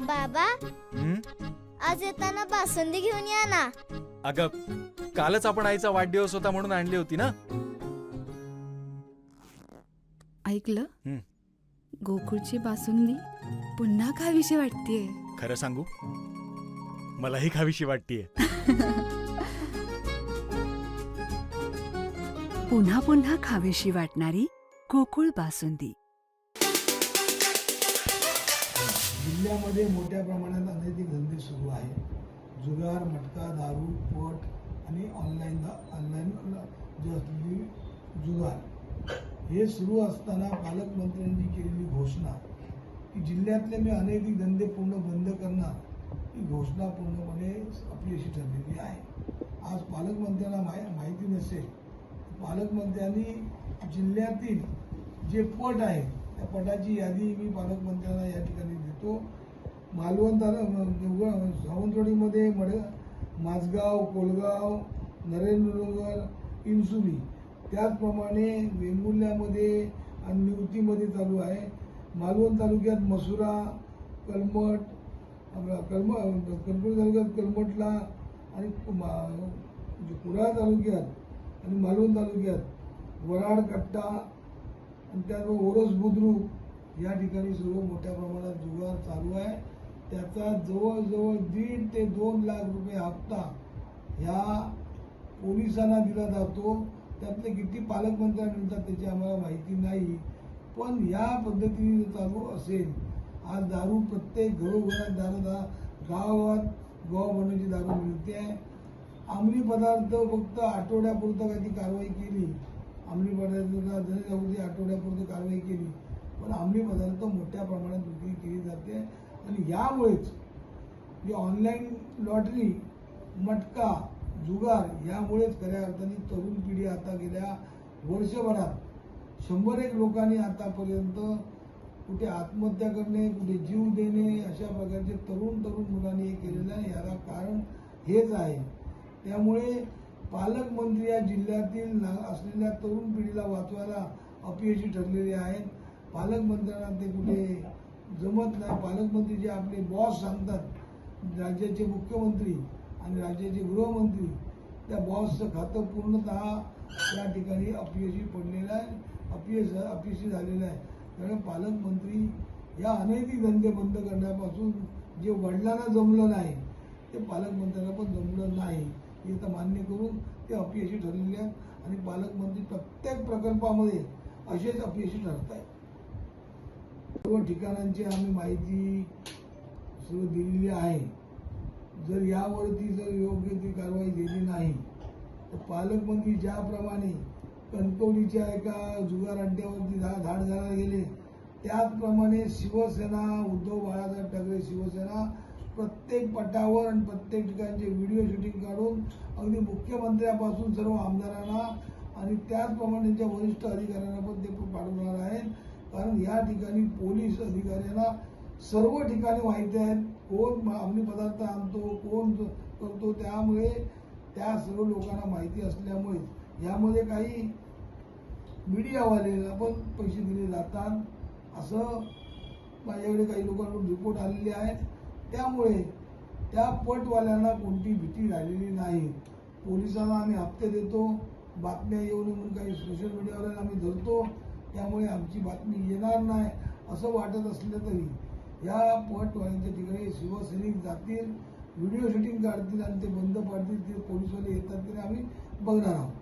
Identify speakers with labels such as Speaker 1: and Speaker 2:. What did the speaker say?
Speaker 1: बाबा, आज येताना बासुंदी घेऊन या ना.
Speaker 2: अगं, कालच आपण आईचा वाढदिवस होता म्हणून आणली होती ना.
Speaker 3: ऐकलं, गोकुळची बासुंदी पुन्हा खावीशी वाटतेय.
Speaker 2: खरं सांगू, मलाही खावीशी वाटतेय.
Speaker 3: पुन्हा पुन्हा खावीशी वाटणारी गोकुळ बासुंदी.
Speaker 4: जिल्ह्यामध्ये मोठ्या प्रमाणात अनैतिक धंदे सुरू आहेत. जुगार, मटका, दारू, पट आणि ऑनलाईन जी असलेली जुगार हे सुरू असताना पालकमंत्र्यांनी केलेली घोषणा की जिल्ह्यातले मी अनैतिक धंदे पूर्ण बंद करणार, ही घोषणा पूर्णपणे अपयशी ठरलेली आहे. आज पालकमंत्र्यांना माहिती नसेल, पालकमंत्र्यांनी जिल्ह्यातील जे पट आहेत त्या पटाची यादी मी पालकमंत्र्यांना या ठिकाणी देतो. मालवण सावंतवाडीमध्ये माझगाव, कोलगाव, नरेंद्रनगर, इन्सुली, त्याचप्रमाणे वेंगुर्ल्यामध्ये आणि निवतीमध्ये चालू आहे. मालवण तालुक्यात मसुरा, कलमट, कणकवली तालुक्यात कलमटला आणि कुडाळ तालुक्यात आणि मालवण तालुक्यात वराड, कट्टा आणि त्याचबरोबर ओरस, बुद्रुक या ठिकाणी सर्व मोठ्या प्रमाणात जुगार चालू आहे. त्याचा जवळजवळ 1.5 ते 2 लाख रुपये हप्ता ह्या पोलिसांना दिला जातो. त्यातले किती पालकमंत्र्यांना मिळतात त्याची आम्हाला माहिती नाही, पण या पद्धतीने चालू असेल. आज दारू प्रत्येक घरोघरात गावात बनवण्याची दारू मिळते आहे. अंमली पदार्थ फक्त आठवड्यापुरतं काही कारवाई केली, अंमली पदार्थांना जनजागृती आठवड्यापुरतं कारवाई केली, पण अंमली पदार्थ मोठ्या प्रमाणात विक्री केली जाते. आणि यामुळेच जे ऑनलाईन लॉटरी, मटका, जुगार यामुळेच खऱ्या अर्थाने तरुण पिढी आता गेल्या वर्षभरात 101 लोकांनी आतापर्यंत कुठे आत्महत्या करणे, कुठे जीव देणे अशा प्रकारचे तरुण मुलांनी हे केलेलं आहे. याला कारण हेच आहे. त्यामुळे पालकमंत्री या जिल्ह्यातील असलेल्या तरुण पिढीला वाचवायला अपयशी ठरलेले आहेत. पालकमंत्र्यांना ते कुठे जमत नाही. पालकमंत्री जे आपले बॉस सांगतात, राज्याचे मुख्यमंत्री आणि राज्याचे गृहमंत्री, त्या बॉसचं खातं पूर्णतः या ठिकाणी अपयशी पडलेलं आहे, अपयशी झालेलं आहे. कारण पालकमंत्री या अनैतिक धंदे बंद करण्यापासून जे वडिलांना जमलं नाही ते पालकमंत्र्यांना पण जमलं नाही, हे तर मान्य करून ते अपयशी ठरलेले आहेत. आणि पालकमंत्री प्रत्येक प्रकल्पामध्ये असेच अपयशी ठरत आहेत. सर्व ठिकाणांची आम्ही माहिती सर्व दिलेली आहे. जर यावरती योग्य ती कारवाई झाली नाही तर पालकमंत्री ज्याप्रमाणे कणकवलीच्या एका जुगार अड्ड्यावरती धाड घालायला गेले, त्याचप्रमाणे शिवसेना, उद्धव बाळासाहेब ठाकरे शिवसेना प्रत्येक पटावर आणि प्रत्येक ठिकाणचे व्हिडिओ शूटिंग काढून अगदी मुख्यमंत्र्यापासून सर्व आमदारांना आणि त्याचप्रमाणे त्यांच्या वरिष्ठ अधिकाऱ्यांना पण ते पाठवणार आहेत. कारण या ठिकाणी पोलीस अधिकाऱ्यांना सर्व ठिकाणी माहिती आहेत, कोण अंमली पदार्थ आणतो, कोण करतो. त्यामुळे त्या सर्व लोकांना माहिती असल्यामुळे यामध्ये काही मीडियावाल्यांना पण पैसे दिले जातात असं माझ्याकडे काही लोकांकडून रिपोर्ट आलेले आहेत. त्यामुळे त्या पटवाल्यांना कोणती भीती राहिलेली नाही. पोलिसांना आम्ही हप्ते देतो, बातम्या येऊ नये म्हणून काही सोशल मीडियावाल्यांना आम्ही धरतो, त्यामुळे आमची बातमी येणार नाही असं वाटत असलं तरी या पटवाल्यांच्या ठिकाणी शिवसैनिक जातील, व्हिडिओ शूटिंग काढतील आणि ते बंद पाडतील. ते पोलिसवाले येतात तरी आम्ही बघणार आहोत.